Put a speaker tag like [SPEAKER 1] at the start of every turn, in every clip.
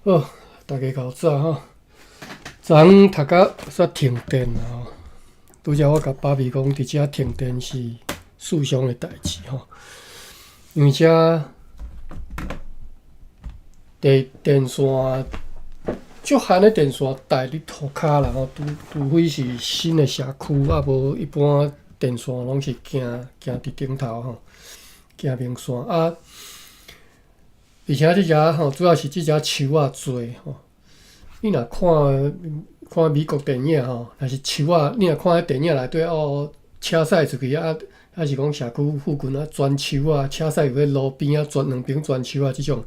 [SPEAKER 1] 好，大家搞早吼。昨昏读到煞停电啦吼，拄则我甲爸比讲，伫遮停电是世上的代志吼，因为遮电线足罕的电线带伫涂骹啦吼，除非是新的社区，啊无一般电线拢是行伫顶头吼，行明线啊。而且即遮吼，主要是即遮树仔多吼。你若看美国电影吼，若是树仔，你若看迄电影内底哦，车驶出去啊，还是讲社区附近啊，全树啊，车驶有迄路边啊，两边全树啊，即种，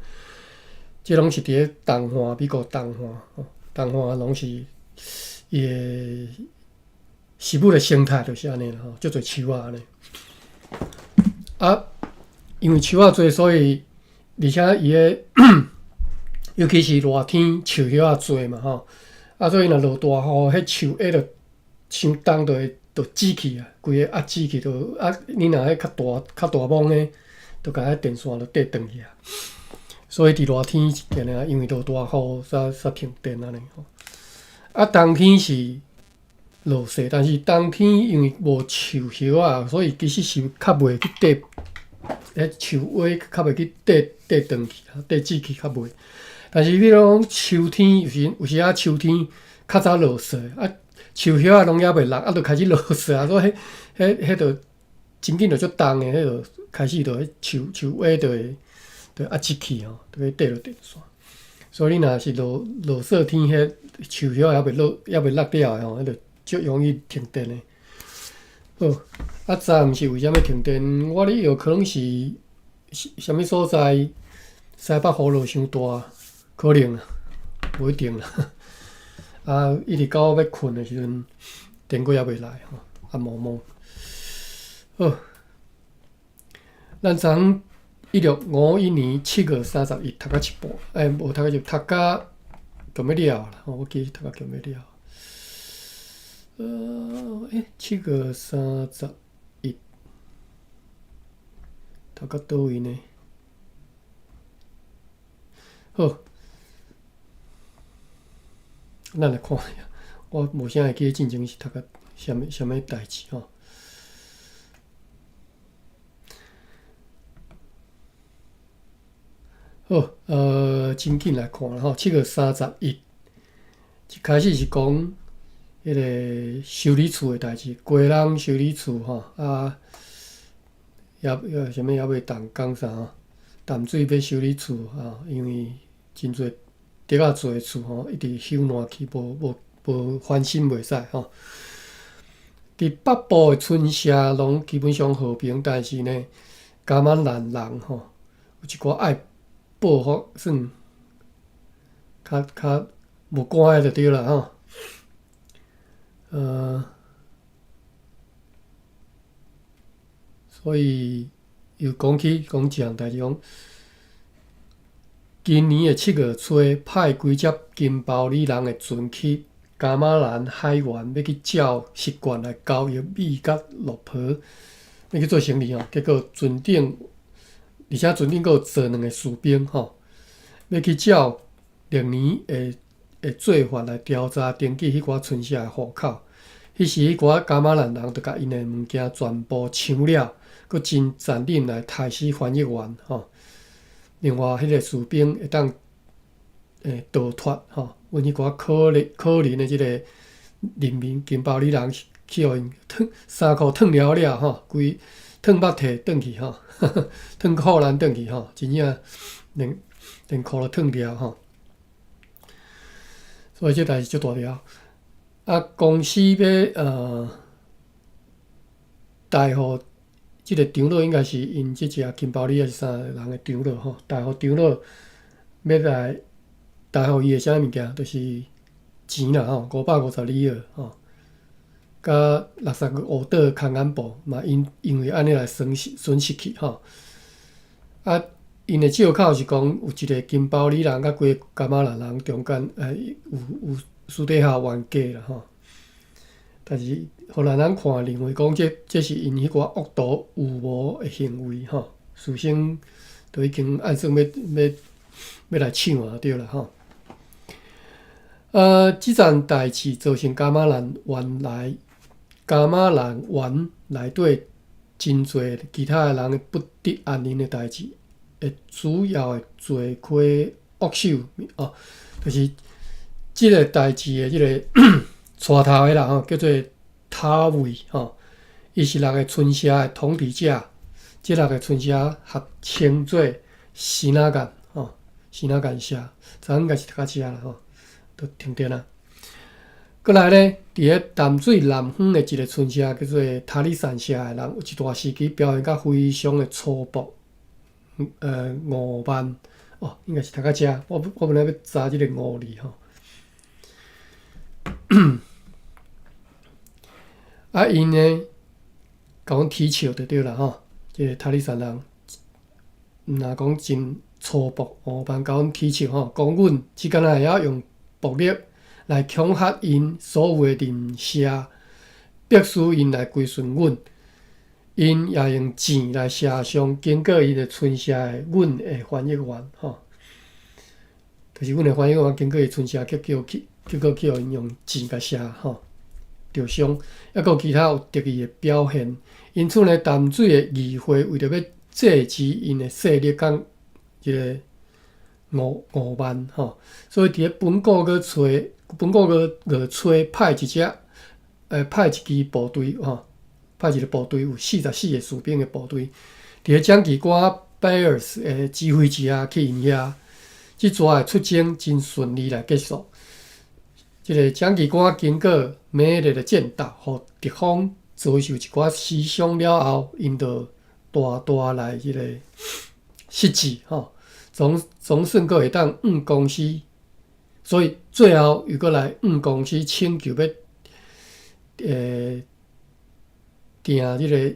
[SPEAKER 1] 即拢是伫咧东岸，美国东岸吼，东岸拢是伊的食物的生态就是安尼啦吼，足侪树仔安尼。啊，因为树仔多，所以而且伊的尤其是热天树叶仔多嘛吼，啊所以若落大雨，迄树叶着伤重，着挤去啊，规个压挤去，你若迄较大网的，着甲迄电线着缀断去啊。所以伫热天定定因为落大雨，煞停电安尼吼。啊，冬天是落雪，但是冬天因为无树叶啊，所以其实是较袂去缀，迄树叶较袂去缀断去啊，缀挤去较袂。但是比如讲秋天，有时啊秋天较早落雪，啊树叶啊拢还袂落，啊就开始落雪啊，所以迄着真紧着足重诶，迄着开始着迄树叶着压挤去吼，着去缀落电线。所以你若是落雪天，迄树叶还袂落了诶吼，迄着足容易停电诶。好，啊昨毋是为虾米停电？我咧有可能是啥物所在西北雨落伤大。可能啦，无一定啦。啊，一直到要困的时阵，电过也袂来吼，暗蒙蒙。好，咱昨昏1651年7月31读到一半，无读到就读到就要了啦。我记读到就要了。7月31读到倒位呢？好。咱来看下，我无啥会记进前是读到啥物代志吼。好，真紧来看啦吼。7月31，一开始是讲迄个修理厝的代志，贵人修理厝吼啊，啥物也要动工啥吼，淡水要修理厝啊，因为真侪。竹仔做诶厝吼，一直朽烂去，无翻新袂使吼。伫北部诶村社拢基本上和平，但是呢，加马兰人吼，有一寡爱报复，算较无乖就对啦吼。所以又讲一项代志讲。今年7月初，派几只金包里人的船去加马兰海岸，要去照石棺来交易米甲落婆，要去做生意吼。结果船顶，而且船顶阁有坐2个士兵吼，要去照历年的做法来调查登记迄寡村社的户口。迄时迄寡加马兰人就甲因的物件全部抢了，阁真残忍来杀死翻译员吼。另外，迄个士兵会当逃脱吼，阮迄寡可怜的即个人民金包里人去互因衫裤脱了吼，规脱肉体转去吼，脱裤咱转去吼，真正连裤都脱了吼。所以这代志足大条。啊，公司要大户。即个长老应该是因即只金包里还是啥人的长老吼，大户长老要来大户伊的啥物件，就是钱啦吼，552吼，甲60个乌岛空安布嘛，因为安尼来损失去吼。啊，因的借口是讲有一个金包里人甲几个加马兰人中间有私底下冤家啦吼。但是，互人看认为讲这是因迄寡恶毒有无的行为吼，事先都已经暗算要来抢啊，对啦吼。即件代志造成加马兰湾内底真侪其他的人的不得安宁的代志，会主要的罪魁祸首哦，就是即个代志的即个带头的人叫做塔维哦，伊是6个村社的统治者，即6个村社合称做西那干哦，西那干社，昨昏应该是读到遮啦吼，都停电啦。过来呢，伫个淡水南方的一个村社叫做塔里山社的人，有一段时期表现甲非常的粗暴，傲慢哦，应该是读到遮。我本来要查即个傲字吼。因呢，甲阮踢笑就对啦吼。即个塔里山人，若讲真粗暴傲慢，甲阮踢笑吼，讲阮即敢若会晓用暴力来恐吓因所有的邻舍，迫使因来归顺阮。因也用钱来射伤经过伊的村社的阮的翻译员吼，就是阮的翻译员经过伊村社，结果去互因用钱甲射吼，着伤。还佫其他有得意的表现。因此呢，淡水的议会为着要制止因的势力甲即个傲慢吼，所以伫咧本国个吹派一支部队吼，派一个部队有44个士兵的部队，伫咧蒋经国 Bears 的指挥之下去因遐，即撮的出征真顺利来结束。即个蒋经国经过猛烈的战斗，互敌方遭受一寡死伤了后，因就大来即个失志吼，总算阁会当公司，所以最后又阁来公司请求要定即个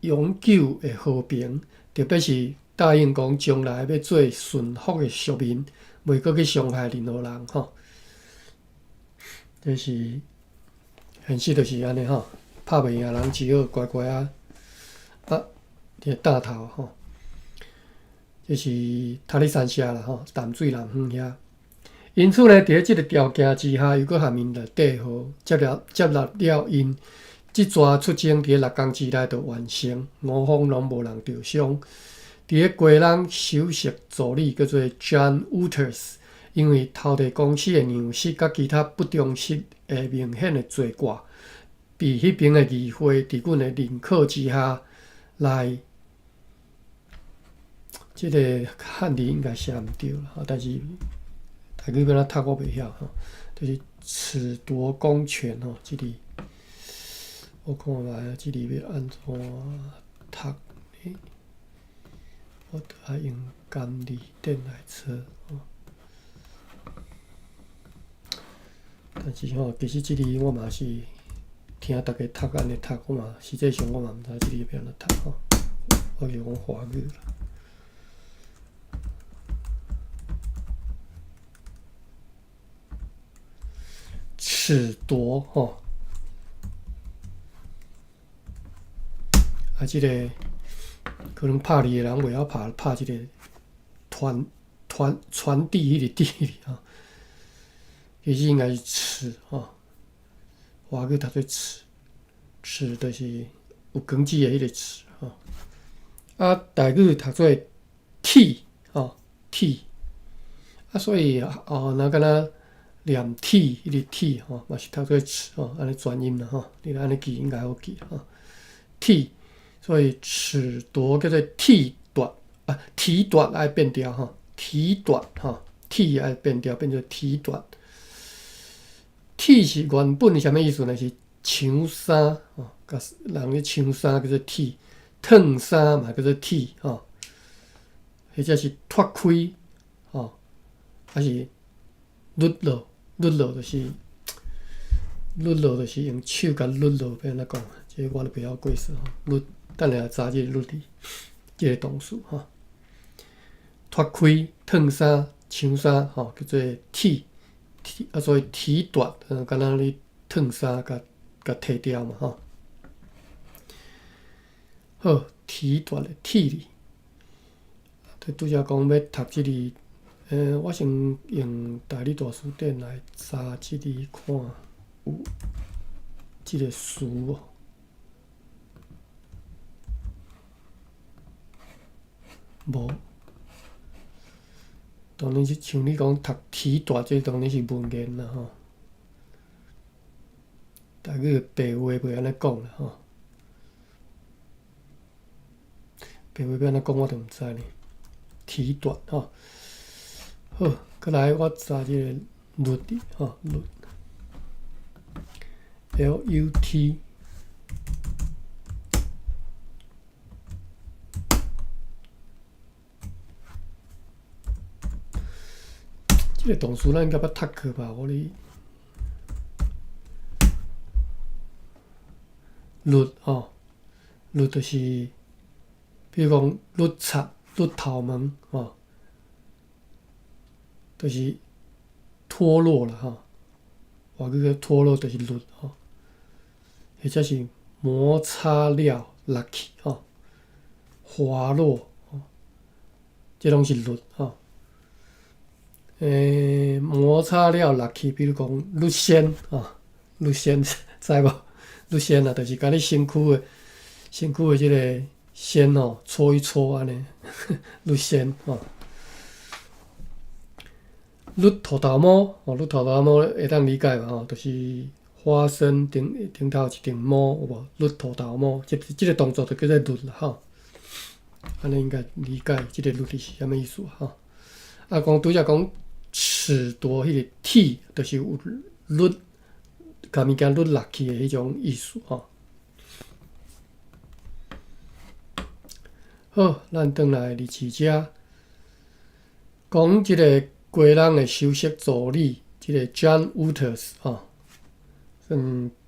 [SPEAKER 1] 永久的和平，特别是答应讲将来要做顺服的属民，袂阁去伤害任何人吼。这是现实就是安尼吼，拍袂赢人只好乖乖打头吼。这是塔里山社啦吼，淡水南方遐。因此呢，伫即个条件之下，又搁下面来缀合接纳了因即撮出征，伫6工之内就完成，5方拢无人受伤。伫个过人首席助理叫做 John Wouters， 因为土地公司的娘室甲其他不忠实的明显的罪过，被迄边的议会伫阮的认可之下来。即个汉字应该写毋对啦，但是台语要怎读我袂晓吼，就是褫夺公权吼，即字我看卖即字要安怎读呢？我得爱用监字典来测吼。但是吼，其实即字我嘛是听大家读安尼读，我嘛实际上我嘛毋知即字要安怎读吼，我就讲华语啦。褫夺吼，即个可能拍字的人袂晓拍即个传递迄个递吼，其实应该是褫吼，华语读做褫，褫就是有光子的迄个褫吼，台语读做铁吼铁，所以若敢若。念铁迄个铁吼，嘛是读做褫吼，安尼转音啦吼，你安尼记应该好记吼。铁，所以褫夺叫做剃夺提夺爱变调吼，提夺吼，剃爱变调变做提夺。剃是原本是啥物意思呢？是抢衫吼，甲人咧抢衫叫做剃，脱衫嘛叫做剃吼，或者是脱开吼，还是抡落。抡落就是用手甲抡落，要安怎讲？这我都袂晓解释吼。抡，等下查即个抡字，即个动词吼。脱开、脱衫、抢衫吼，叫做剃，所以剃夺，敢若你脱衫甲摕掉嘛吼。好，剃夺的剃字，拄则讲要读即字，我先用大理大词典来查即个看有即个词无。无，当然是像你讲读体大，这当然是文言啦吼。台语白话袂安尼讲啦吼，白话要安尼讲我就毋知呢。体大吼，好，再来我查即个律吼，律 ，LUT。即个动词咱应该捌读过吧？我哩律吼，律就是，比如讲律插、律头毛吼，就是脱落啦吼。外语叫脱落，就是律吼，或者是摩擦了落去吼，滑落吼，这拢是律吼。摩擦了落去，比如讲律线吼，律线知无？律线啊，就是甲你身躯的即个线吼，搓一搓安尼，律线吼。律土头毛吼，律土头毛会当理解嘛吼，就是花生顶头一顶毛有无？律土头毛，即个动作就叫做律啦吼。安尼应该理解即个律是啥物意思吼。啊，讲拄则讲尺度迄个铁，就是有律，甲物件律落去的迄种意思吼。好，咱转来第二只，讲即个国人的首席助理，即个 John Waters 吼，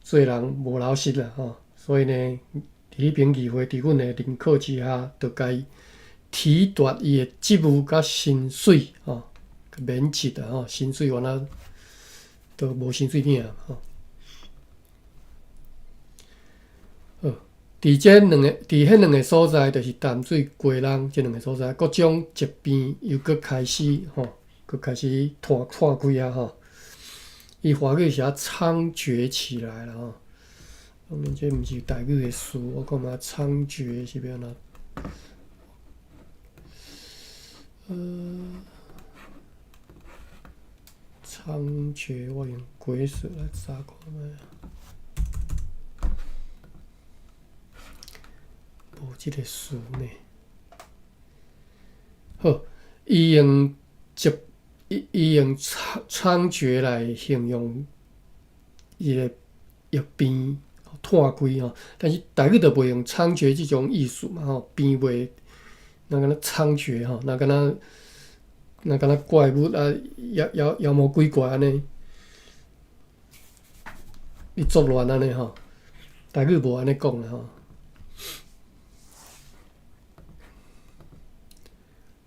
[SPEAKER 1] 做人无老实啦吼，所以呢，伫迄评议会伫阮的认可之下，就甲伊提拔伊的职务甲薪水吼，免职啊吼，薪水原来都无薪水领吼。好，伫迄两个所在，就是淡水、鸡人这两个所在，各种疾病又搁开始吼，搁开始破开啊吼。伊华语是啊猖獗起来了吼。当然这毋是台语的词，我感觉猖獗是要安猖獗，我用鬼术来查看卖。无即个词呢。好，伊用猖獗来形容伊个疫病破开吼，但是台语就袂用猖獗即种意思嘛吼，病袂那敢若猖獗吼，那敢若怪物啊，妖魔鬼怪安尼，伊作乱安尼吼，台语无安尼讲啦吼。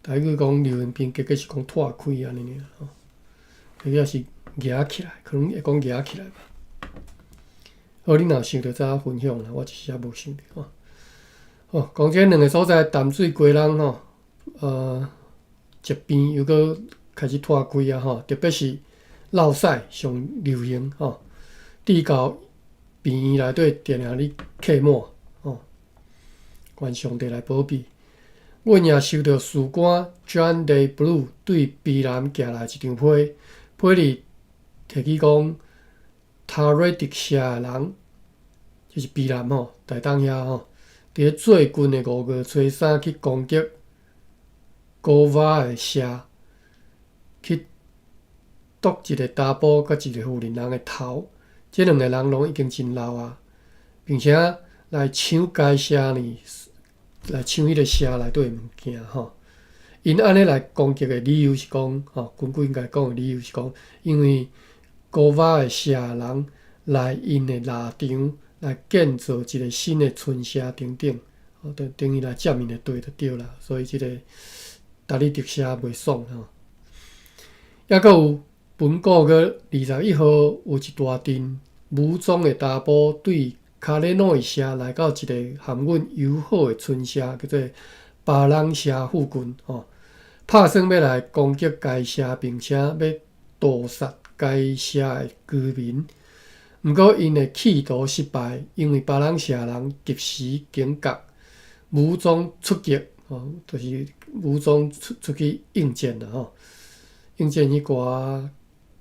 [SPEAKER 1] 台语讲流行病，结果是讲拓开安尼尔吼，或者是夹起来，可能会讲夹起来吧。好，你若想到再分享啦，我一时也无想到吼。哦，讲这两个所在淡水鸡人吼，疾病又搁开始拓开啊吼，特别是落屎上流行吼，治到病院内底定定咧客满吼，愿上帝来保庇。阮也收到士官 John Day Blue 对卑南寄来一张批，批里摕去讲，塔瑞迪社的人，就是卑南吼，大东遐吼，伫咧最近的5月初3去攻击高瓦的社，去剁一个查甫甲一个妇人人的头，这两个人拢已经真老啊，并且来抢该社呢。来抢迄个社内底的物件吼，因安尼来攻击的理由是讲，吼，根据因家讲的理由是讲，因为高瓦的社人来因的腊场来建造一个新的村社等等，吼，等于来占因的地就对啦，所以即个达里特社袂爽吼。抑阁有本国月21号有一大阵武装的查甫对卡列诺伊社来到一个含阮友好的村社，叫做巴朗社附近吼，拍算要来攻击该社，并且要屠杀该社的居民。毋过因的企图失败，因为别人社人及时警觉，武装出击，就是武装出去应战啦，应战迄寡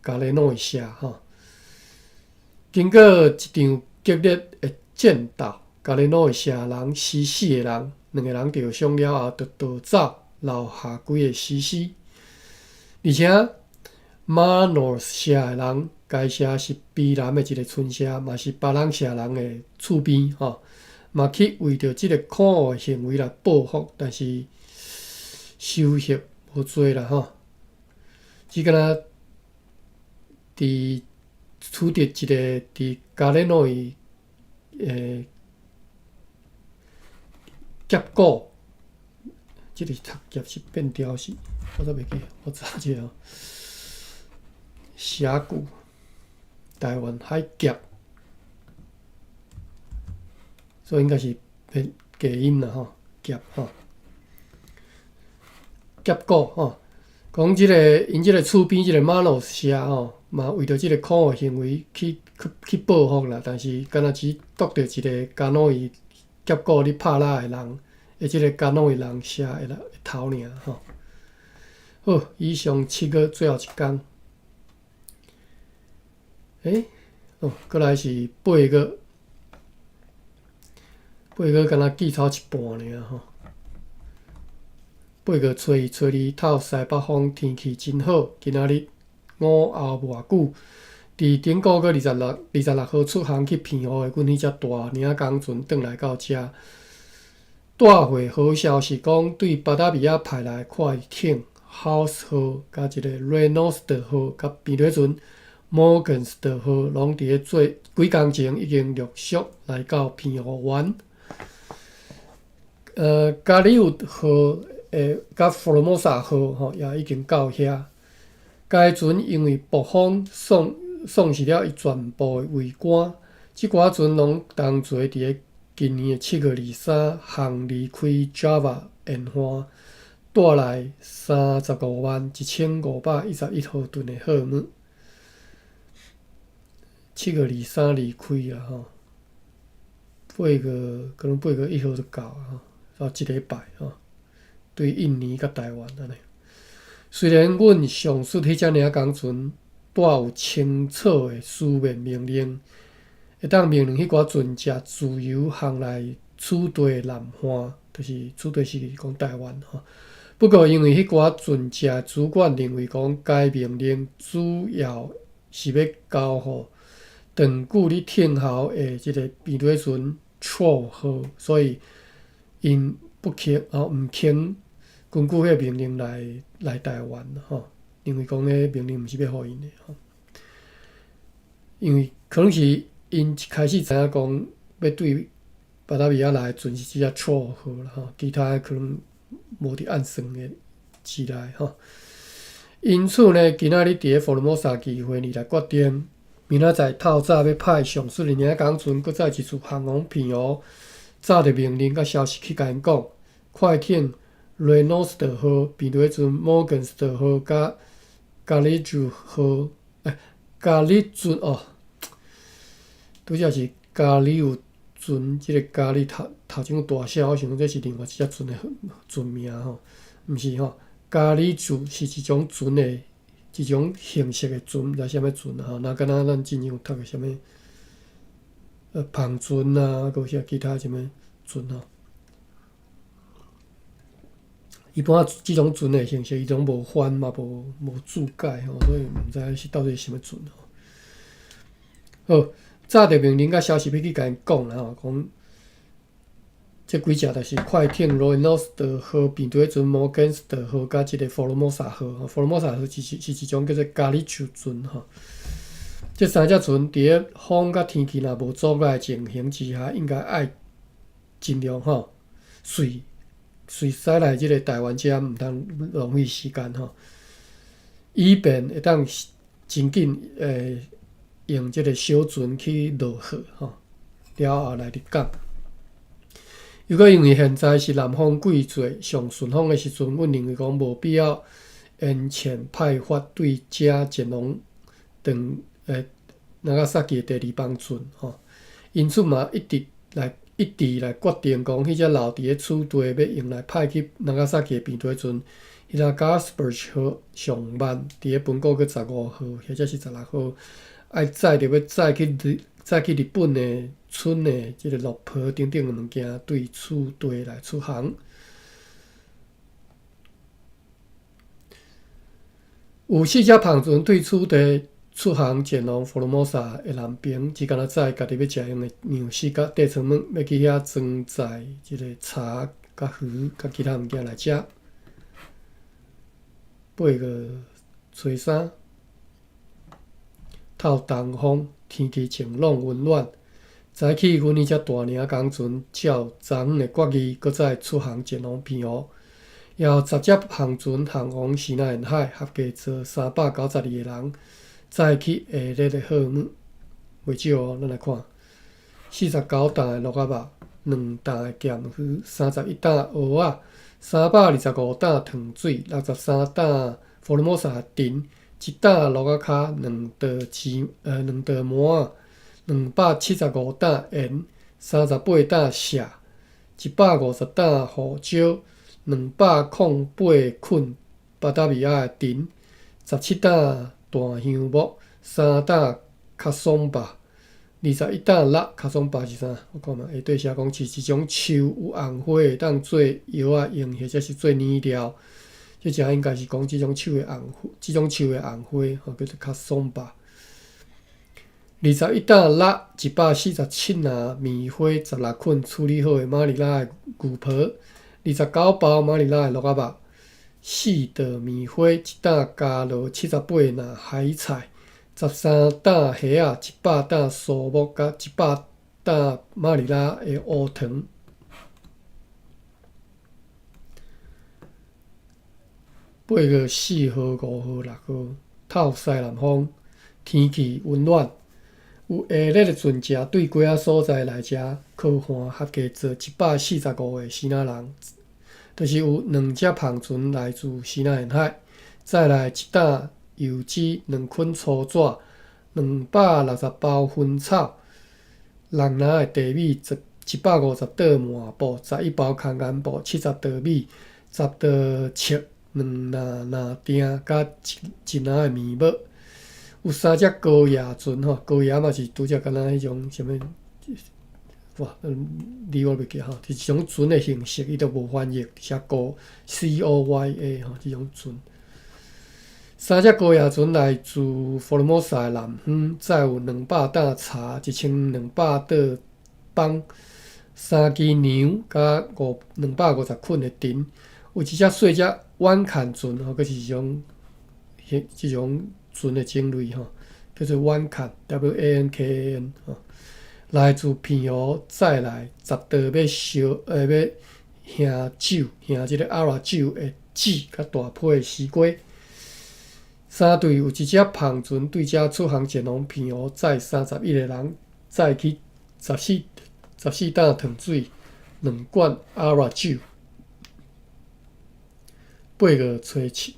[SPEAKER 1] 加雷诺的社，经过一场激烈的战斗，加雷诺的社人死4个人，2个人受伤了后就逃走，留下几个死尸。而且马诺社的人，该社是卑南的一个村社，嘛是别人社人的厝边，嘛去为着即个可恶的行为来报复，但是收获无多啦，只敢若伫取得一个伫加雷诺伊结果，即个读夹是变调是，我都袂记，我查一下峡谷，台湾海夹，所以应该是变假音啦，夹结果讲即个因即个厝边即个马路社嘛为着即个可恶行为去报复啦，但是敢若只夺着一个加诺伊结果你拍拉的人，即个加诺伊人社的头尔好，以上7个最后一工。过来是8个，敢若记超一半尔8个初一、初二透西北风，天气真好。今仔日午后偌久，伫顶个月26号出航去澎湖的阮迄只大领港船转来到遮。带回好消息讲，对巴达比亚派来快艇 House 号、甲一个 Reynolds 号、甲变底船 Morgans 号，拢伫咧做几工前已经陆续来到澎湖湾。加里乌号甲佛罗摩萨号也已经到遐。该船因为暴风丧失了伊全部的桅杆，即寡船拢同齐伫咧今年的7月23航离开 Java 沿岸，带来351511毫吨的货物。7月23离开啊，8月可能8月1号就到啊，到1礼拜对印尼甲台湾安尼。虽然阮上述迄只领港船带有清楚的书面命令，会当命令迄寡船只自由航来取缔南岸，就是取缔是讲台湾不过因为迄寡船只主管认为讲该命令主要是要交互长距离挺号的即个变底船 Troll 号，所以因毋肯根据迄个命令来台湾因为讲迄命令毋是要互因的因为可能是因一开始知影讲要对巴达比亚来的船是只 Troll 号啦其他可能无伫按算的之内因此呢，今仔日伫咧佛罗摩萨机会里来决定，明仔载透早要派上述的领港船，搁再一次航往澎湖，早着命令甲消息去甲因讲，快艇 Reynolds 号、变底船 Morgans 号、甲加里船号，加里船拄则是加里有船，即个加里头前大写，我想这是另外一只船的船名毋是加里船是一种船的一种形式的船，毋知啥物船若敢若咱之前有读的啥物帆船啊，搁啥其他啥物船一般即种船的形式，伊拢无帆嘛，无注解所以毋知是到底是啥物船好，早着命令甲消息要去甲因讲啦讲这几只就是快艇 Reynolds 号、变底船 Morgans 号，甲一个佛罗摩萨号。佛罗摩萨号是一种叫做加里球船这3只船伫咧风甲天气若无阻碍的情形之下，应该爱尽量随驶来即个台湾遮，毋通浪费时间以便会当真紧用即个小船去落货了后来入港。如果因为现在是南方季节上顺风的时阵，阮认为讲无必要延前派发对遮前往长Nagasaki 的第二邦船吼，因此嘛一直来决定讲，迄只留伫咧厝地要用来派去 Nagasaki 的便推船，迄个 Gasperge 号上慢伫咧本国去15号或者是16号，要载去日本的村的即个落坡等等的物件，对厝地来出航。有4只篷船对厝地出航前往佛罗摩萨的南边，只敢若载家己要食用的粮食甲地层物，要去遐装载即个茶、甲鱼、甲其他物件来食。8月初3，透东风，天气晴朗温暖。早起，阮迄只大领工船照昨昏的决议，搁再出航前往澎湖。也有10只篷船航往西南沿海，合计坐392个人。载去下日的货物袂少哦，咱来看：49担的鹿仔肉，2担的咸鱼，31担蚵仔，325担糖水，63担佛罗摩萨丁，1担鹿仔脚，2袋馍仔，275担盐，38担麝，150担胡椒，208捆巴达米亚的丁，17担大香木，3担卡松巴，21担辣。卡松巴是啥？我看嘛，对写讲是一种树有红花的，当做药啊用，或者是做染料。即只应该是讲即种树的红花，叫做卡松巴。21担辣，147篮棉花16捆处理好的马尼拉的牛婆，29包马尼拉的鹿仔肉。4袋棉花，1担加罗78篮海菜，13担虾仔，100担酥木甲100担马尼拉的乌糖。8月4号、5号、6号，透西南风，天气温暖。有下日的船只对几啊所在来遮靠岸，合计坐145个西南人。就是有2只篷船来自西南沿海，再来1担油脂、2捆粗纸、260包薰草、6篮的地米、150袋麻布、11包空干布、70袋米、10袋切、2篮篮钉，甲1篮的棉帽。有3只高野船吼，高野嘛是拄则敢若迄种什物。哇，字我袂记吼，是一种船的形式，伊都无翻译，写高 COYA 吼，即种船。3只高野船来自佛罗摩萨的南方，载有200担茶、1200袋빵、3支牛，甲250捆的丁。有一只细只弯坎船吼，佫是一种船的种类吼，叫做弯坎 WANKAN 吼。来自澎湖再来10袋要香酒，香即个阿拉酒的籽，甲大批的西瓜。3队有1只篷船对遮出航前往澎湖，载31个人，载去14担糖水，2罐阿拉酒。8月初7，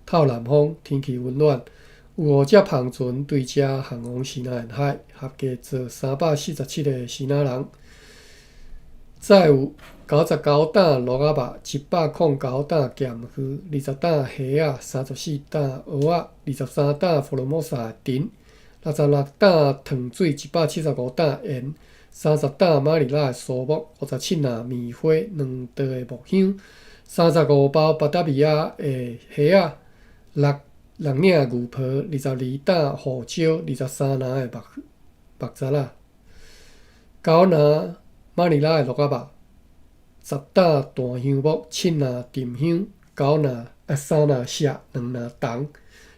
[SPEAKER 1] 透南风，天气温暖。有5只篷船对遮航往西南沿海，合计坐347个西南人。载有99担鹿仔肉、109担咸鱼、20担虾仔、34担蚵仔、23担佛罗摩萨丁、66担糖水、175担盐、30担马尼拉的酥木、57篮棉花、2袋的木香、35包巴达米亚的虾仔、6领牛婆、22担胡椒、23篮的目杂仔、9篮马尼拉的鹿仔肉、10担大香木、7篮沉香、3篮麝、2篮糖、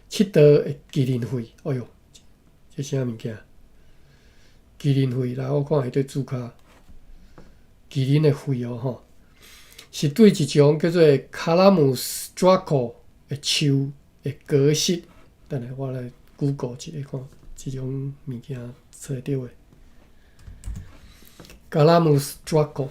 [SPEAKER 1] 7袋的麒麟血。哎哟，这啥物件？麒麟血，来我看下对注脚，麒麟的血哦吼，是对一种叫做卡拉姆斯 Draco 的树的果实。等下我来 Google 一下看，这种物件找得到的。嘎拉姆斯 Draco。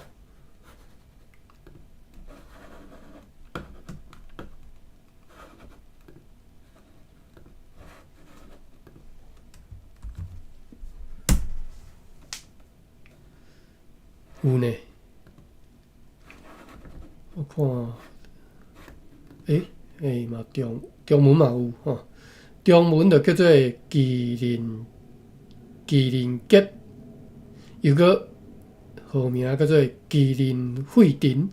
[SPEAKER 1] 有呢，我看，嘛中文嘛有吼，中文就叫做麒麟结，有个号名叫做麒麟肺尘，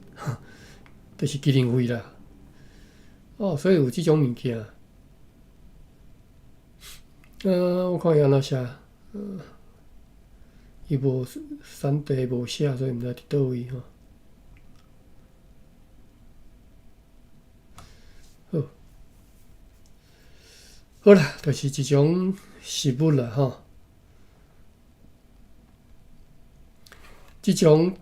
[SPEAKER 1] 就是麒麟肺啦。哦，所以有即种物件。我看伊安怎写，伊无产地无写，所以毋知伫倒位吼。好啦，就是一种食物啦吼。即种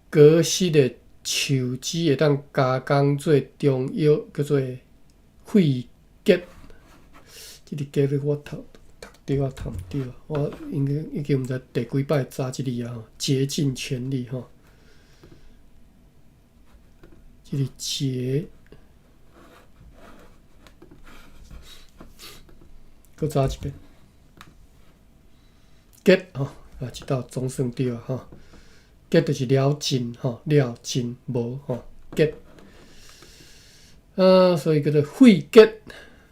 [SPEAKER 1] 果实的树枝会当加工做中药，叫做肺结。即个结我读对啊，读毋对啊？我已经毋知第几摆查即字啊，竭尽全力吼。即个竭。搁查一遍，结吼，即道总算对啊吼。结就是了尽吼，了尽无吼，结。所以叫做肺结，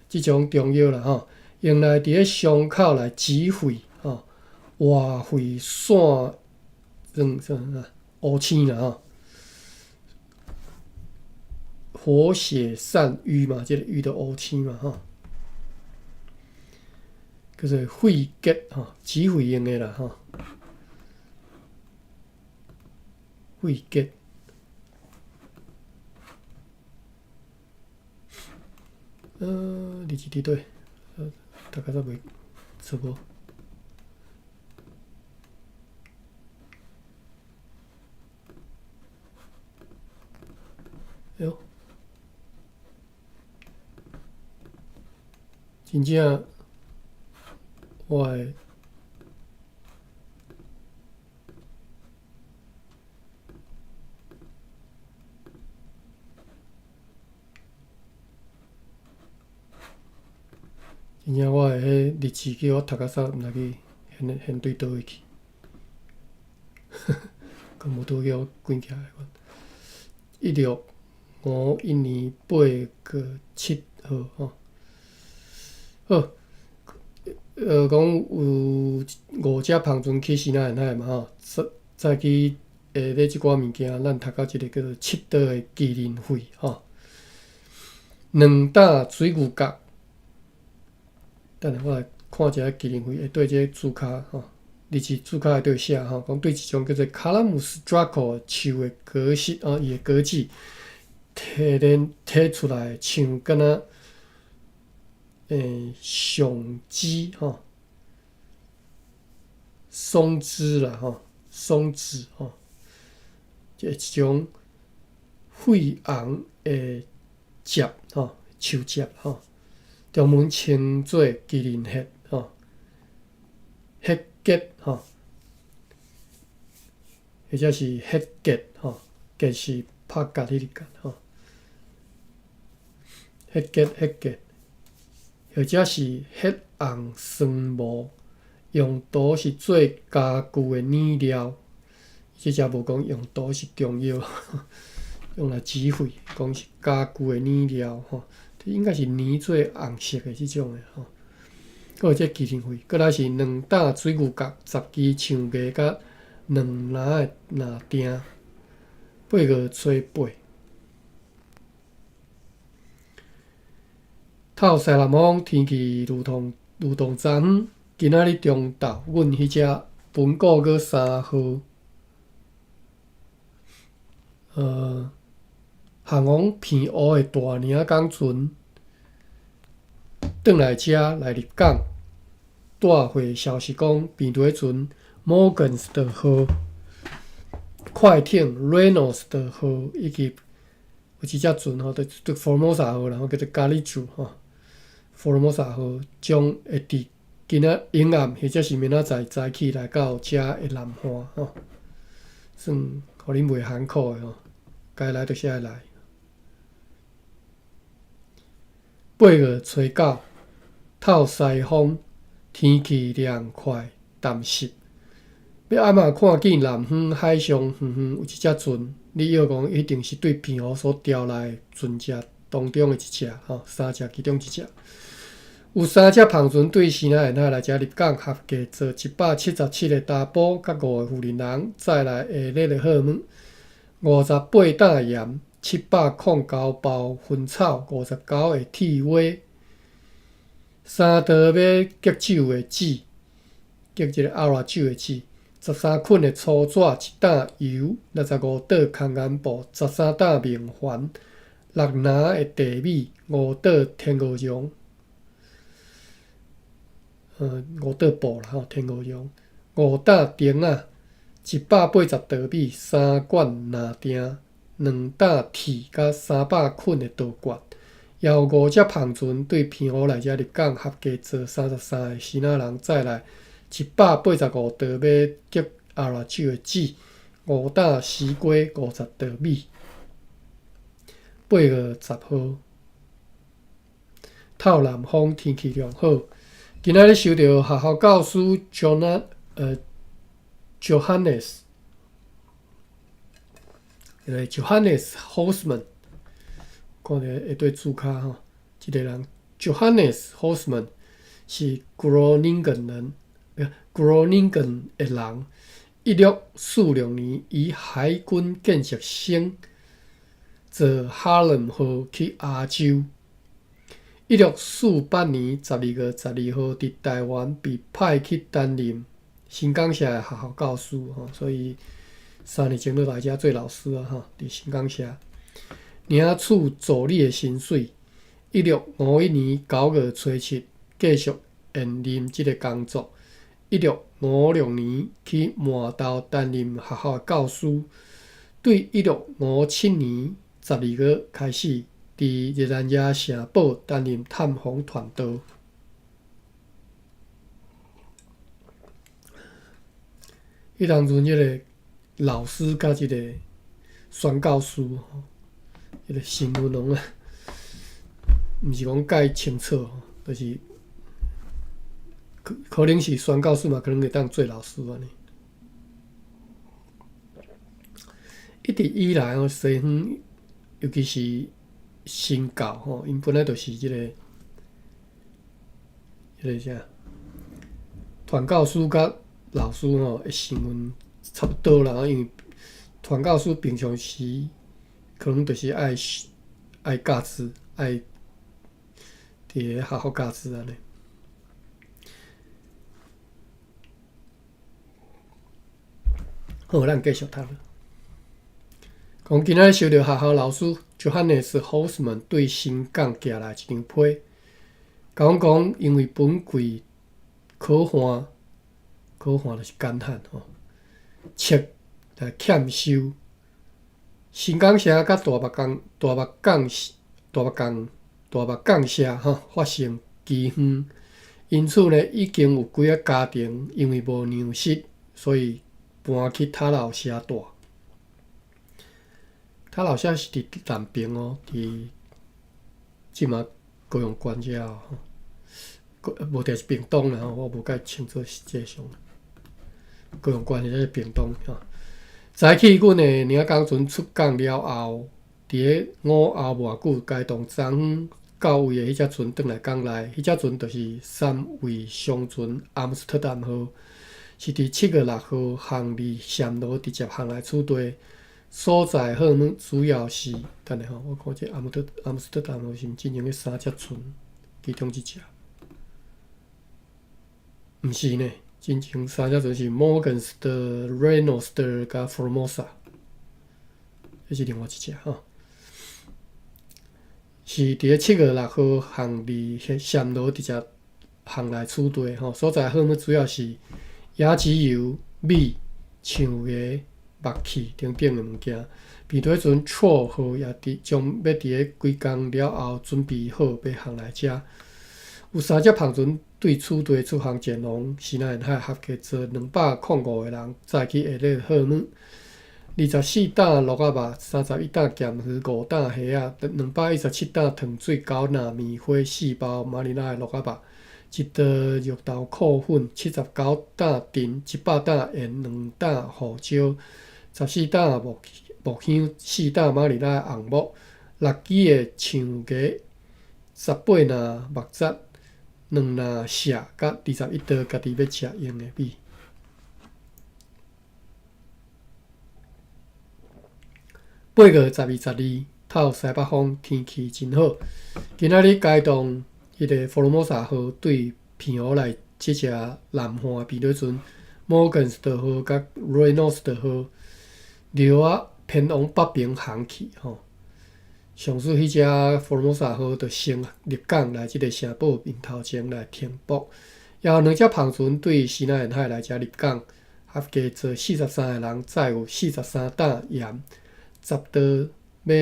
[SPEAKER 1] 即种中药啦吼，用来伫咧伤口来止血吼，活血散乌青啦吼，活血散瘀嘛，即个瘀的乌青嘛吼。叫做肺结吼，止血用的啦吼。肺结，日子伫对，大概都袂错无。哎呦，真正我的真正我的迄日志叫我读到煞，毋知去现对倒位去，佮无拄叫我卷起来。1651年8月7号吼。好，讲有5只芳船去西南沿海嘛吼，早起下咧即寡物件，咱读到一个叫做七岛的麒麟肺吼，2胆水牛角。等下我来看一下麒麟肺会对这个注脚吼，日志注脚会对写吼，讲对一种叫做卡拉姆斯 Draco 树的果实伊的果子摕出来，像敢若松枝吼，松枝啦吼，松枝吼，一种血红的叶吼，树叶吼。中文称做麒麟血吼，血结吼，或者是血结吼，结是拍结迄个结吼，血结，或者是血红酸毛，用途是做家具的染料。即只无讲用途是中药，用来止血，讲是家具的染料吼。应该是泥做红色的即种的吼，搁有这麒麟肺，搁来是2胆水牛角，10支象牙甲2篮的拿钉，8月初8。透西南风，天气如同昨昏，今仔日中昼，阮迄只本国搁3号，航空偏乌的大领港船，转来遮来入港，带回消息讲，边头船 Morgenstern 号、快艇 Reynolds 号以及有一只船吼，就 Formosa 号，然后叫做 Gallico 吼 ，Formosa 号将会伫今仔阴暗或者是明仔载早起来到遮会南花吼，算互恁袂艰苦的吼，该来就是爱来。8月初9，透西风，天气凉快淡湿。要暗嘛看见南方海上远远有一只船，你要讲一定是对平湖所调来的船只当中的一只吼，3只其中一只。有3只篷船对西南沿海来遮入港，合计坐177个查甫，甲5个妇人人，再来下日的货物58担盐，709包薰草，59个铁蛙，3刀尾结酒的纸，结一个鸭肉酒的纸，13捆的粗纸，1担油，65袋空眼布，13担面环，6篮的茶米，5袋天鹅绒。5袋布啦吼，天鹅绒，5担钉仔，180刀米，3罐拿钉，2担铁甲300捆的刀刮。也有5只篷船对平湖来遮入港，合计坐33个西南人，再来185刀尾结鸭肉酒的纸，5担丝瓜，50刀米。8月10号，透南风，天气良好。今仔日收到学校教师 Johannes Hosman， 看着一对字卡吼，这个人 Johannes Hosman 是 Groningen 的人，1646年以海军建设生坐哈伦号去亚洲。1648年12月12号，伫台湾被派去担任新港社的学校教师，所以3年前就来遮做老师啊，伫新港社领取助理的薪水。1651年9月初7，继续延任这个工作。1656年去满洲担任学校的教师，对1657年12月开始。伫日兰野城堡担任探访团导。迄当阵，迄个老师甲即个宣教师，迄个身份拢啊，毋是讲介清楚，就是可能是宣教师嘛，可能会当做老师安尼。一直以来哦，西方尤其是新教吼，因本来就是即个啥传教师甲老师吼的身份差不多啦。因为传教师平常时可能就是爱教书，爱伫个学校教书安尼。好，咱继续读。讲今仔收到学校老师 Johannes Hosman 对新港寄来一张批，讲因为本季可汗就是干旱吼，切来欠收，新港社甲大目港社发生饥荒，因此呢，已经有几个家庭因为无粮食，所以搬去塔楼社住。塔楼社是伫南边哦，伫即马高雄县遮吼，无定是屏东啦吼，我无介清楚实际上。高雄县是屏东吼。早起阮的领工船出港了后，伫个午后偌久，该当昨昏到位的迄只船转来港内，迄只船就是3位商船阿姆斯特丹号，是伫7月6号航离暹罗直接航来取地。所在货物主要是，等下吼，我看这阿姆斯特丹号是毋进行迄3只船其中一只？毋是呢，进行3只船是 Morgenster、Renoster 甲 Formosa， 这是另外一只吼。是伫个7月6号航离暹罗直接航来取地吼。所在货物主要是椰子油、米、橡芽。木器等等的物件，彼对船错号也将要伫个几工了后准备好要航来遮。有3只胖船对此地出航前往西南沿海，合计做205个人再去下列号码：24担鹿仔肉、31担咸鱼、5担虾仔、217担糖水饺、糯米花、4包马尼拉的鹿仔肉、1袋肉豆蔻粉、79担甜、100担盐、2担胡椒、14担木香、4担马尼拉的红木、6支的橡鸡、18担木扎、2担蟹，甲21袋家己要食用的米。8月12、12透西北风，天气真好。今仔日开动迄个佛罗摩萨号对偏湖来这只南岸扁底船 Morgenstern 号甲 Reynolds 号流啊偏往北边航去吼。上次迄只佛罗摩萨号就先入港来即个城堡面头前来停泊，然后2只胖船对西南沿海来遮入港，合计做43个人，载有43担盐。10袋要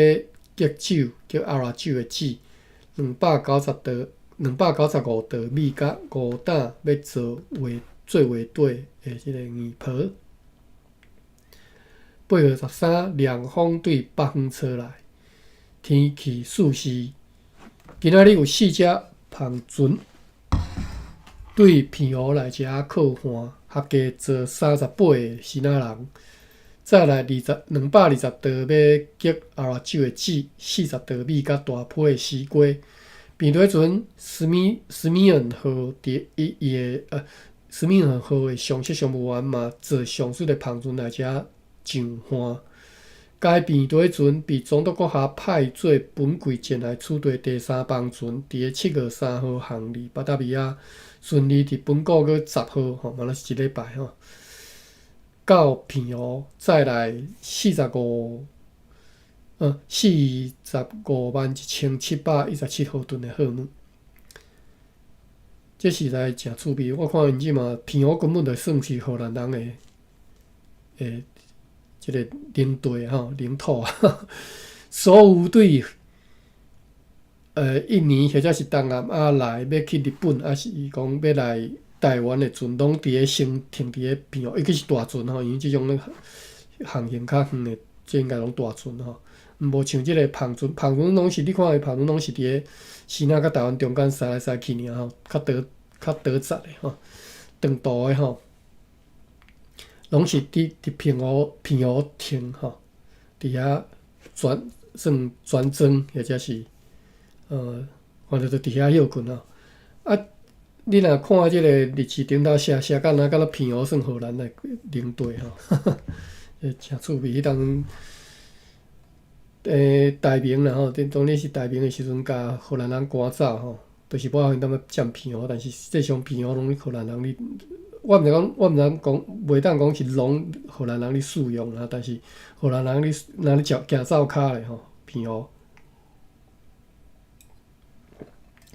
[SPEAKER 1] 结酒，叫阿拉酒的籽，295袋米，甲5担要做画底的即个圆泡。8月13，凉风对北方吹来，天气舒适。今仔日有4只胖船对偏湖来遮靠岸，合计做38个西南人。再来220袋要结阿拉酒的籽，40袋米甲大批的西瓜。扁底船史密恩号史密恩号的上级商务员嘛，坐上水的胖船来遮上岸。该扁底船被总督阁下派做本柜前来处理第3帮船，伫个7月3号航离巴达维亚，顺利伫本个月10号，嘛那是一礼拜吼。到偏湖，再来451717号吨的货物，这实在真趣味。我看因即嘛，偏湖根本就算是荷兰人的即个领地吼领土啊。所有对印尼或者是东南亚来要去日本，还是讲要来台湾的船，拢伫个先停伫个偏湖，尤其是大船吼，因为即种航行较远的，这应该拢大船吼。无像即个胖船，胖船拢是你看的胖船拢是伫个西南甲台湾中间驶来驶去尔吼，较得窄的吼，长途的吼，拢是伫偏湖停吼，伫遐算转庄或者是反正就伫遐休困吼。啊，你若看即个日志顶头写甲那偏湖算荷兰的领地吼，真趣味。迄当大明啦吼，当然是大明的时阵，甲荷兰人赶走吼，就是无法因当要占偏湖，但是实际上偏湖拢荷兰人我毋知讲，袂当讲是拢荷兰人咧使用啦，但是荷兰人若咧行走骹咧吼，偏湖，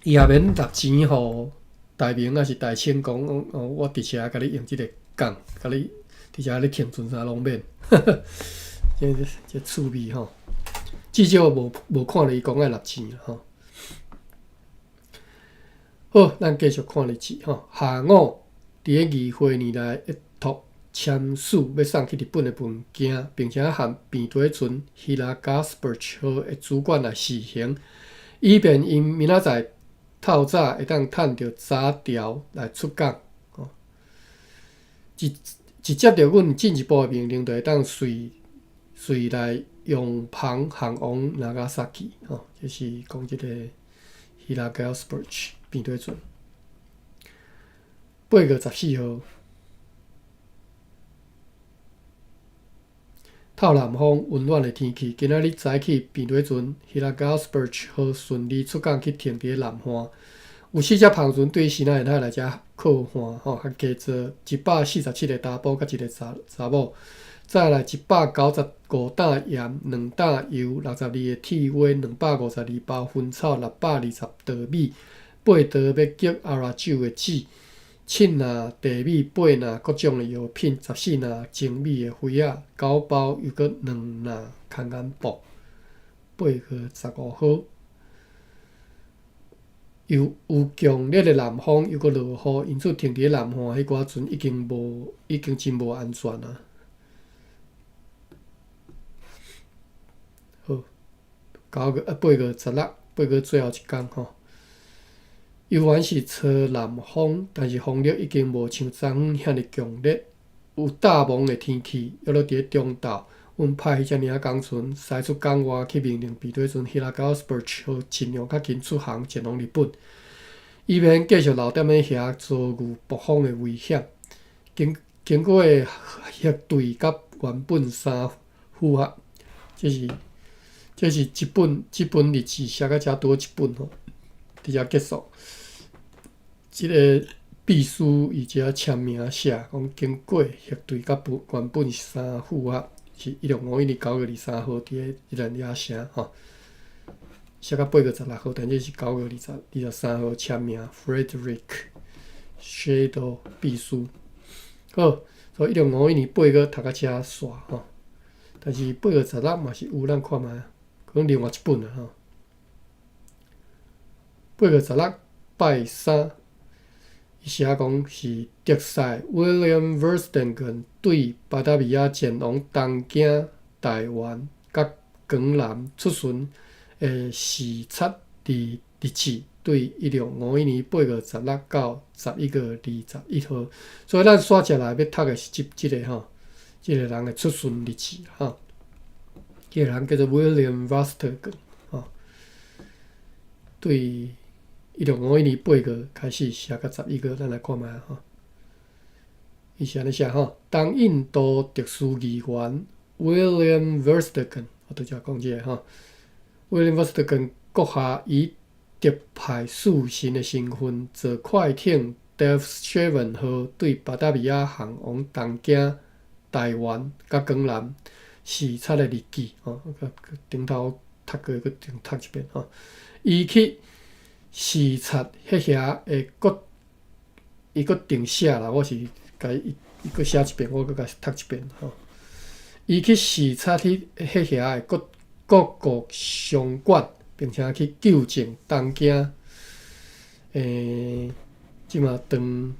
[SPEAKER 1] 伊也免纳钱互大明还是大清讲，我伫遮甲你用即个港，甲你伫遮咧停船啥拢免，这趣味吼。至少无看到伊讲爱纳钱啦吼。好，咱继续看日志吼。下午伫个议会年内一托签署要送去日本的文件，并且含扁底船希拉加斯伯奇号的主管来试行，以便因明仔载透早会当趁着早条来出港。一接到阮进一步的命令，就会当随来用航往那加萨基吼，就是讲即个希拉加斯伯奇扁底船。8月14号，透南风温暖的天气，今仔日早起扁底船希拉加斯伯奇号顺利出港去停伫南岸。有4只胖船对西南沿海来遮靠岸吼，合计做147个查甫甲1个查某。再来195担盐、2担油、62个铁花、252包薰草、620袋米、8袋要结阿拉酒的籽、7担茶米、8担各种的药品、14担精米的灰仔、9包又搁2担空眼布。8月15号，有强烈的南风，又搁落雨，因此停伫南岸迄寡阵已经真无安全啊。好8月16，8月最后一天吼。犹原是吹南风，但是风力已经无像昨昏遐尼强烈。有大蒙的天气，约落伫咧中昼，阮派迄只尔工船驶出港外去命令比对船希拉高斯伯奇号尽量较紧出航前往日本，以免继续留踮咧遐遭遇暴风的危险。经过核对甲原本3符合，这是即本日志写到遮多一本吼，伫遮结束。即个秘书伊遮签名写讲，经过核对甲原本3符合，是1651年9月23号伫咧日本野城吼，写到8月16号，但这是9月23号签名 ，Frederick Shadow 秘书。好，所以1651年8月读到遮煞吼，但是8月16嘛是有，咱看觅，可能另外一本啊吼。8月16拜3。伊写讲是德赛 William Verstegen 对巴达米亚前往东京、台湾、甲江南出巡的视察日志，对1651年8月16到11月21号。所以咱刷下来要读的是即个吼，即个人的出巡日志吼。即个人叫做 William Verstegen 吼，对。1651年8月开始写到11月，咱来看觅吼。伊是安尼写吼，当印度特殊议员 William Verstegen， 我拄则讲即个吼 ，William Verstegen 阁下以特派使臣的身份，坐快艇 Devonshire 号对巴达米亚航往东京、台湾甲江南视察的日记吼，顶头读过，搁读一遍吼，伊去。视察迄遐会伊搁定写啦，我是甲伊搁写一遍，我搁甲读一遍吼。伊去视察迄遐的各国商馆，并且去纠正东京即嘛当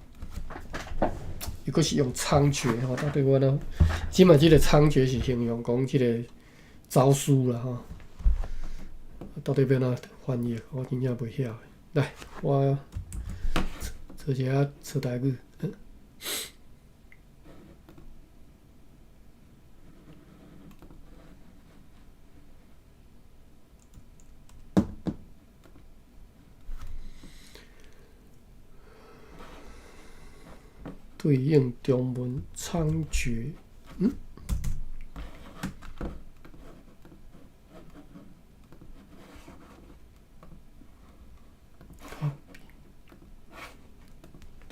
[SPEAKER 1] 伊搁是用猖獗吼，到底我呢？即嘛即个猖獗是形容讲即个招数啦吼。到底要哪翻译？我真正袂晓。来，我做一下抄台语。对应中文猖獗，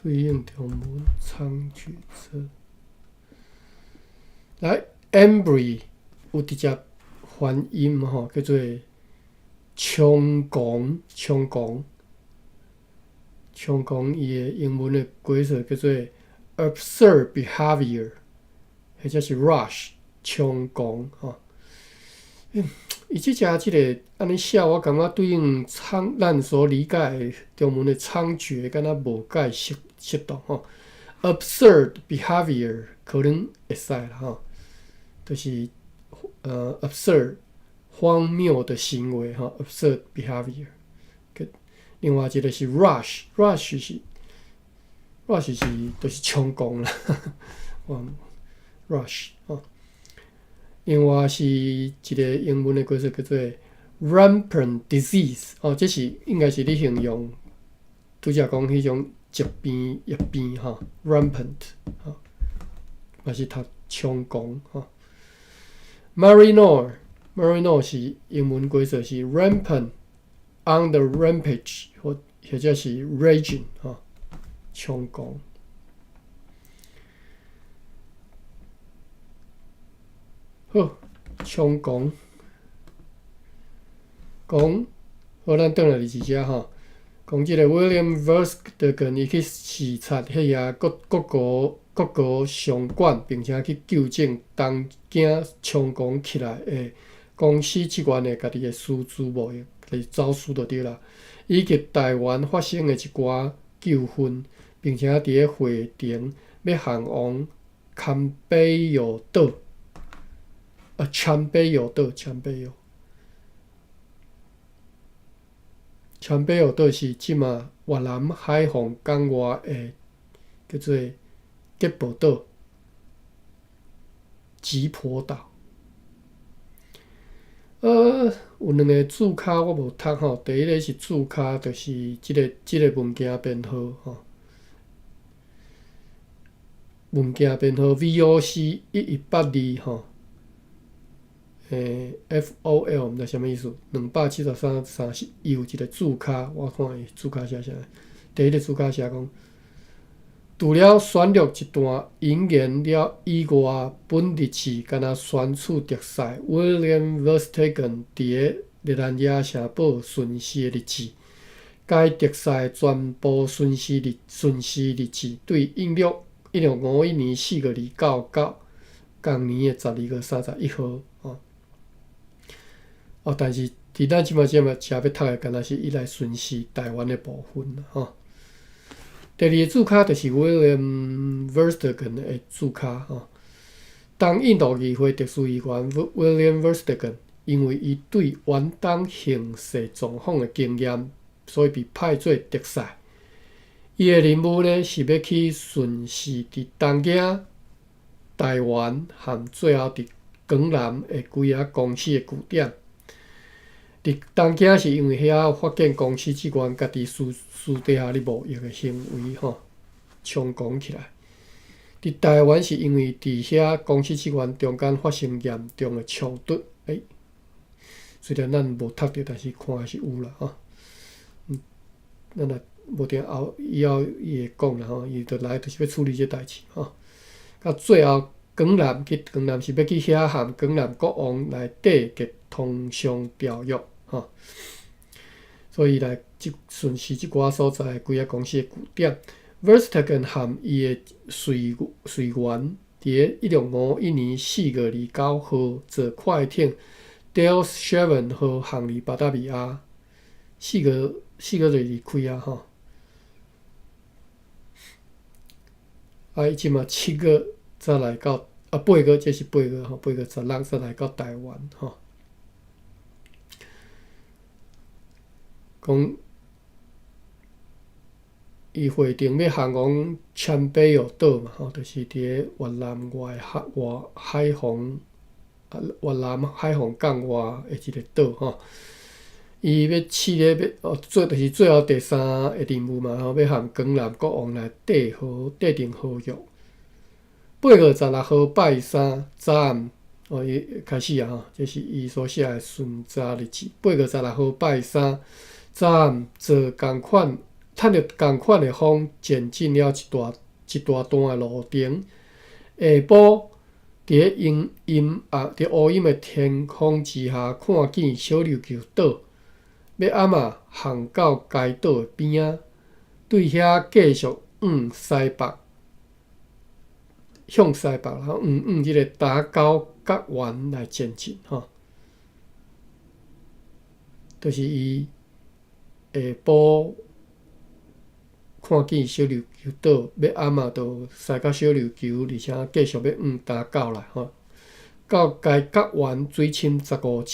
[SPEAKER 1] 对应中文猖獗者。来 ，Embry 有直接翻音吼，叫做猖狂，伊的英文的规则叫做 absurd behavior， 或者是 rush 猖狂吼。伊即个安尼写，我感觉对应咱所理解的中文的猖獗，敢若无介适当吼。absurd behavior 可能会使啦吼，就是absurd 荒谬的行为吼 ，absurd behavior。另外一个是 rush 是就是冲动啦，rush 吼。另外是一个英文的规则叫做 rampant disease， 这是应该是你形容拄则讲迄种疾病吼 ，rampant 吼，嘛是读冲动吼。Marino 是英文规则是 rampant。on the rampage 或者是 raging 吼，冲动。好，冲动。讲，好，咱转来日志遮吼，讲即个 William Verstegen 伊去视察迄遐各国商馆，并且去纠正东京冲动起来的公司职员的家己的私自贸易就是走私就对啦，以及台湾发生的一寡纠纷，并且伫咧会庭要向往坎贝友岛，川贝友岛，川贝友岛是即马越南海防港外的叫做吉宝岛、吉婆岛。有两个注卡我无读吼，第一个是注卡，就是即个物件编号吼，物件编号 VOC1182吼，FOL 毋知啥物意思，27330伊有一个注卡，我看伊注卡写啥？第一个注卡写讲。除了选录一段引言了以外，本日志敢若宣处特使 William Verstegen 伫个日兰野城堡巡视的日志。该特使全部巡视日志对1651年4月29日，同年的12月31号。但是伫咱即马只要读的，敢若是伊来巡视台湾的部分啦，吼。第二个注卡就是 William Verstegen 的注卡吼。当印度议会特殊议员 William Verstegen 因为伊对远东刑事状况的经验，所以被派做特使。伊的任务呢是要去巡视伫东京、台湾和最后伫港南的几啊公司的据点。伫东京是因为遐发现公司职员家己私底下咧无益的行为吼，猖狂起来。伫台湾是因为伫遐公司职员中间发生严重的冲突。虽然咱无读到，但是看的是有啦吼。咱若无定以后伊会讲啦吼，伊就来就是要处理这代志吼。到最后，港南是要去遐和港南国王来缔结通商条约吼，所以来巡视即寡所在几啊公司的据点。Verstegen 和伊的随员伫1651年4月29号坐快艇 Delfshaven 号航离巴达米亚，4月就离开啊吼。伊即马7月才来到8月，这是8月吼，8月16才来到台湾吼。讲伊会定要向往川贝友岛嘛吼，就是伫越南海防越南海防港外的一个岛吼。伊要试咧就是最后第三个任务嘛吼，要和港南国王来缔定合约。8月16号拜三早暗，伊开始啊吼，这是伊所写的巡查日志。8月16号拜三早暗，坐同款的风，前进了一大段的路程。下晡，伫乌阴的天空之下，看见小琉球岛，要暗仔航到该岛的边仔，对遐继续向西北，然后即个打高角湾来前进吼，就是伊下晡看见小琉球岛，要暗仔就驶到小琉球，而且继续要打高来吼，到该角湾水深15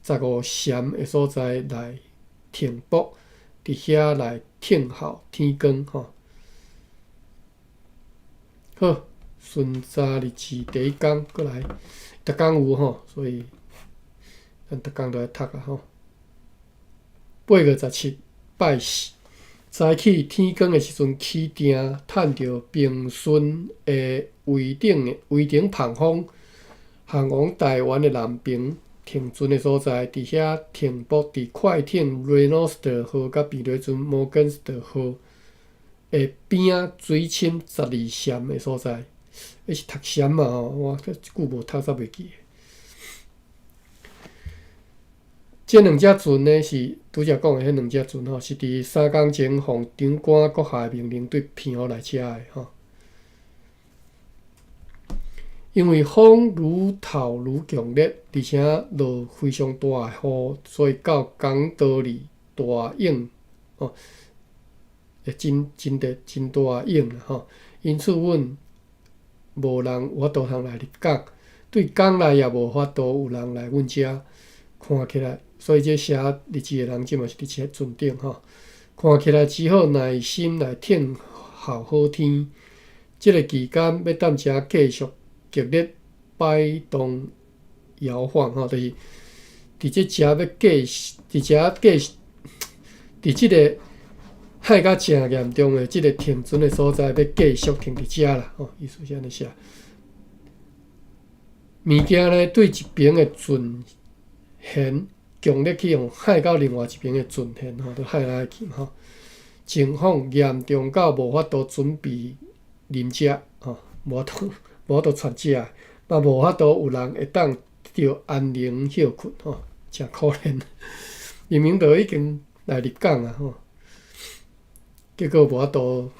[SPEAKER 1] 暹的所在来停泊，伫遐来听候天光吼。好，巡查日志第一天过来，逐工有吼，所以咱逐工都爱读啊吼。8月17拜四，早起天光的时阵起定，趁着平顺的围顶旁风，航往台湾的南边停船的所在，伫遐停泊伫快艇 Renoster 号甲避雷船 Morgenster 号的边仔水深12暹的所在，迄是读暹嘛吼，我即久无读煞袂记。这两只船呢是拄则讲的迄两只船吼，是伫3天前奉长官阁下的命令对偏互来车的吼。因为风愈透愈强烈，而且落非常大的雨，所以到港岛里大影哦，会真大影啦吼。因此，阮无人有法度通来入港，对港内也无法度有人来阮遮看起来。所以这写日志的人，即嘛是伫这船顶吼，看起来只好耐心来听候好天。即个期间要踮遮继续激烈摆动摇晃吼，就是伫即遮要继续，伫即个害甲正严重的即个停船的所在，要继续停伫遮啦吼，意思是安尼写。物件呢，对一边的船舷强烈去用害到另外一边的船舷吼，都害来去吼。情况严重到无法度准备啉食吼，无法度喘食，嘛无法度有人会当着安宁休困吼，真可怜。明明都已经来入港啊吼，结果无法度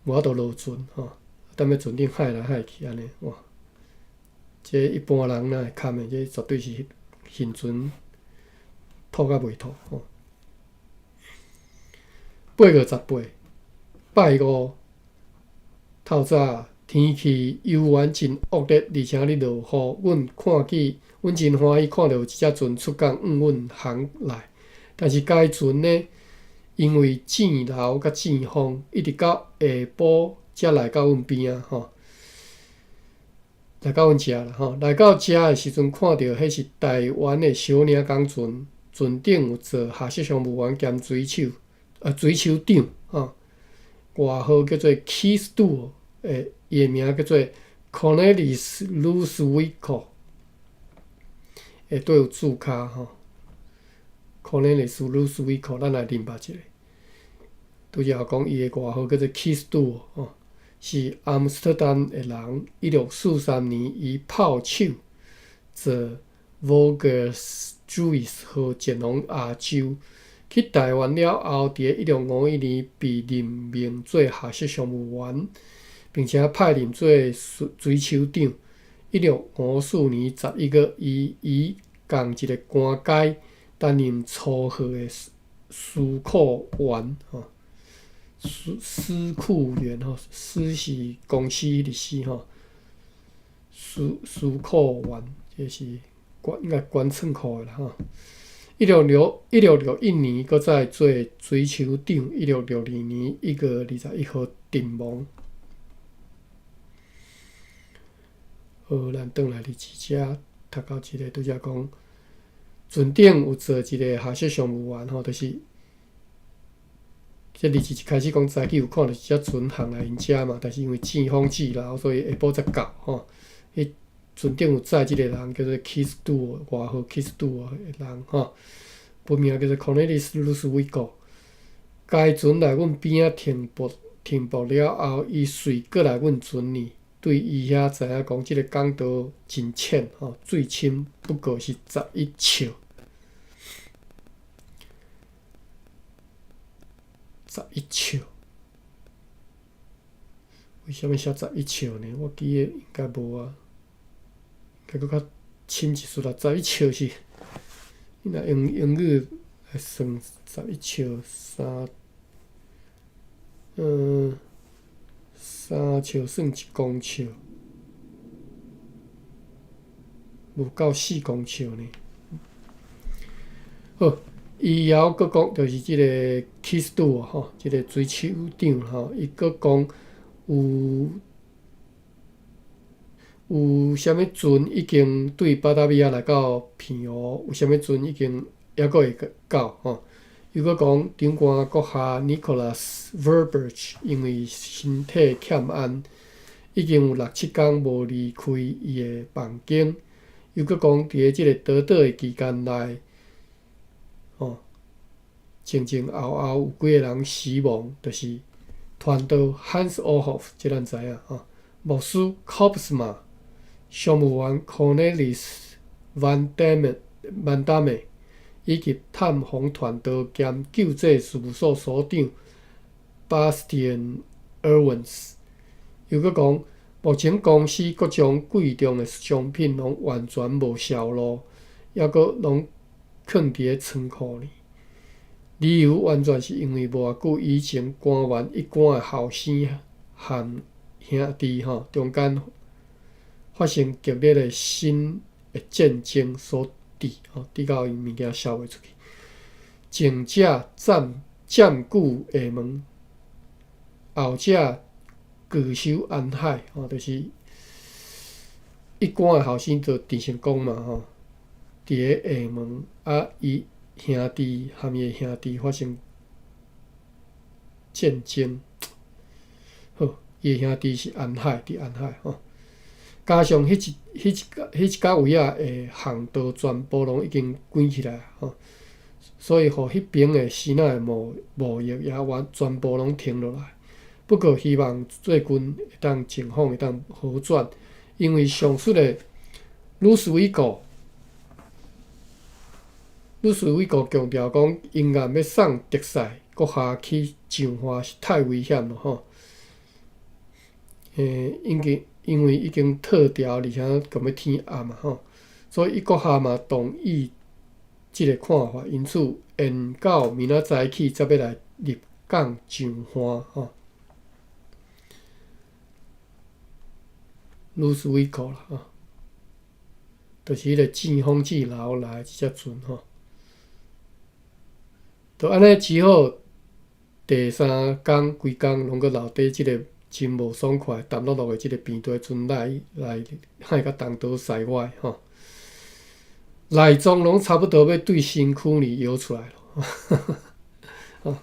[SPEAKER 1] 落船吼，踮咧船顶害来害去安尼哇！这一般人哪会堪的？这绝对是幸存吐甲袂吐吼。8:28，拜五透早天气犹原真恶劣，而且咧落雨。阮真欢喜看到有一只船出港往阮航来，但是该船呢，因为箭流甲箭风，一直到下晡才来到阮边啊吼。来到阮遮啦吼，来到遮的时阵，看到迄是台湾的小领港船，船顶有坐下设商务员兼水手长吼，外号叫做 Keystone， 伊的名叫做 Cornelis Lewis-Wico， 对有注脚吼 ，Cornelis Lewis-Wico， 咱来认捌一下。拄则讲伊的外号叫做 Keystone 吼。是阿姆斯特丹的人，1643年以炮手坐 Voges-Juice 号前往亚洲，去台湾了后，伫1651年被任命做下设商务员，并且派任做水手长。1654年11月，伊共一个官阶担任初号的司库员吼。司库员吼，司是公司的司吼，司库员这是应该管仓库的啦吼。1661年，搁再做水手长。1662年1月21号阵亡。好，咱转来日志遮读到一个，拄则讲船顶有坐一个下设商务员吼，就是。这日志一开始讲早起有看到一只船航来因遮嘛，但是因为季风季流，所以下晡才到吼。迄船顶有载即个人叫做 Keystone， 外号 Keystone 的人吼，本名叫做 Cornelis Lewis-Wico。该船来阮边仔停泊了后，伊随过来阮船里，对伊遐知影讲即个港岛真浅吼，水深不过是11尺。11尺，为什么写11尺呢？我记得应该无啊，应该搁较深一丝啦。11尺是，你若用英语来算11尺3尺算1公尺，无到4公尺呢。好。以后佫讲，就是即个 Keystone 吼，即个水手长吼，伊佫讲有啥物船已经对巴达维亚来到偏湖，有啥物船已经还佫会到吼。伊佫讲，长官阁下 Nicholas Verberge 因为身体欠安，已经有6-7天无离开伊的房间。又佫讲，伫即个倒岛的期间内。前后有几个人死亡，就是团导 Hans Ohoff， 这咱知影吼，牧师 Kopsma， 商务员 Cornelis van Damme， 以及探访团导兼救济事务所所长 Bastian Erwins。又佫讲，目前公司各种贵重的商品拢完全无销路，抑阁拢囥伫仓库里。理由完全是因为无偌久以前官员一贯的后生和兄弟中间发生激烈的新的战争所致，致到因物件销袂出去。前者占据下门，后者据守安海，就是一贯的后生就郑成功嘛，伫个下门，伊兄弟和伊兄弟发生战争。好，伊兄弟是安海，伫安海加上迄一甲位的航道全部拢已经关起来所以互迄边的西南的贸易也全部拢停落来。不过希望最近会当情况会当好转，因为上述的鲁斯维国强调讲，沿岸要送特赛国下去上花是太危险了因为已经退调，而且咁要天暗所以伊国下嘛同意即个看法，因此延到明仔载起才要来入港上花鲁斯维克啦就是迄个季风季流来即只船就安尼只好第三工规工拢阁留伫即个真无爽快、澹漉漉的即个平地船来海甲东岛西外内脏拢差不多要对身躯里游出来了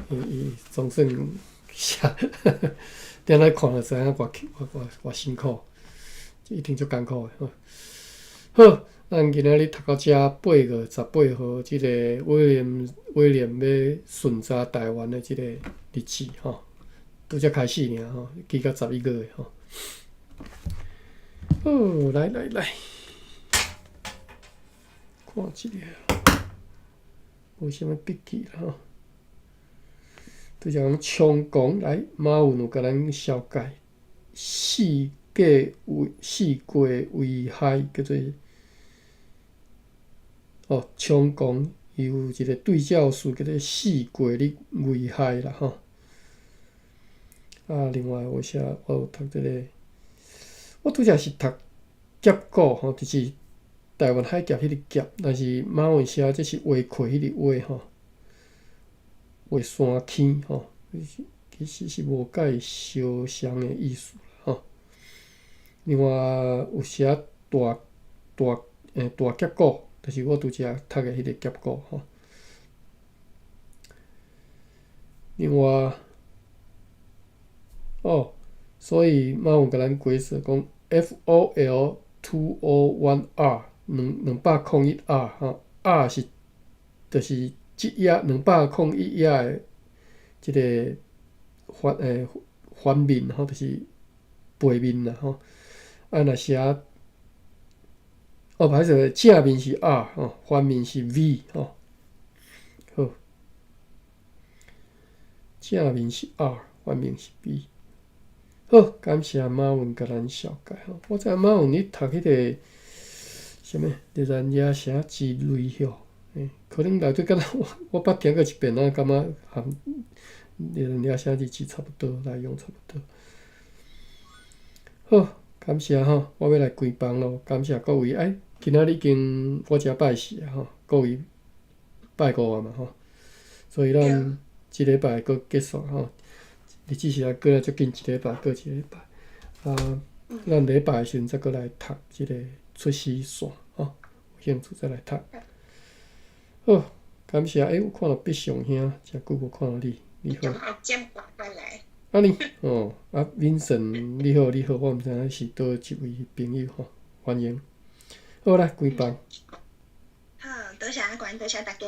[SPEAKER 1] 伊总算点来看就知影偌辛苦，一定足艰苦的好，咱今仔日读到遮8月18号，即个威廉要顺查台湾的即个日子拄则开始尔记到11月来，看一下，无啥物笔记啦拄则讲充公来，马云有甲咱小解四过危害叫做充公，伊有一个对照数叫做4过的危害啦另外我有读这个，我拄则是读劫股就是台湾海峡迄个劫，但是马文写这是划过迄个划划山坑其实是无甲伊相像的意思另外有写大劫股，就是我拄则读的迄个劫股另外所以马文甲咱解释讲 FOL201R 201R R 是就是即页201页的即个反面就是背面啦若写歹势正面是 R 反面是 V 好，正面是 R 反面是 V。好，感谢马文甲咱小解我知马文你读迄个啥物日咱野写之类可能内底敢若我捌听过一遍感觉含日咱野写日子差不多，内容差不多。好，感谢我要来关房咯，感谢各位今仔日已经我遮拜四各位拜5嘛所以咱即礼拜阁结束日子是过来足紧，一礼拜过一礼拜咱礼拜的时阵再阁来读即个出师线有兴趣再来读。好，感谢有看到毕上兄，诚久无看到你好。安尼Vincent 你好，我毋知影是倒一位朋友欢迎。好来关房。
[SPEAKER 2] 好，多谢阿管，多谢大家。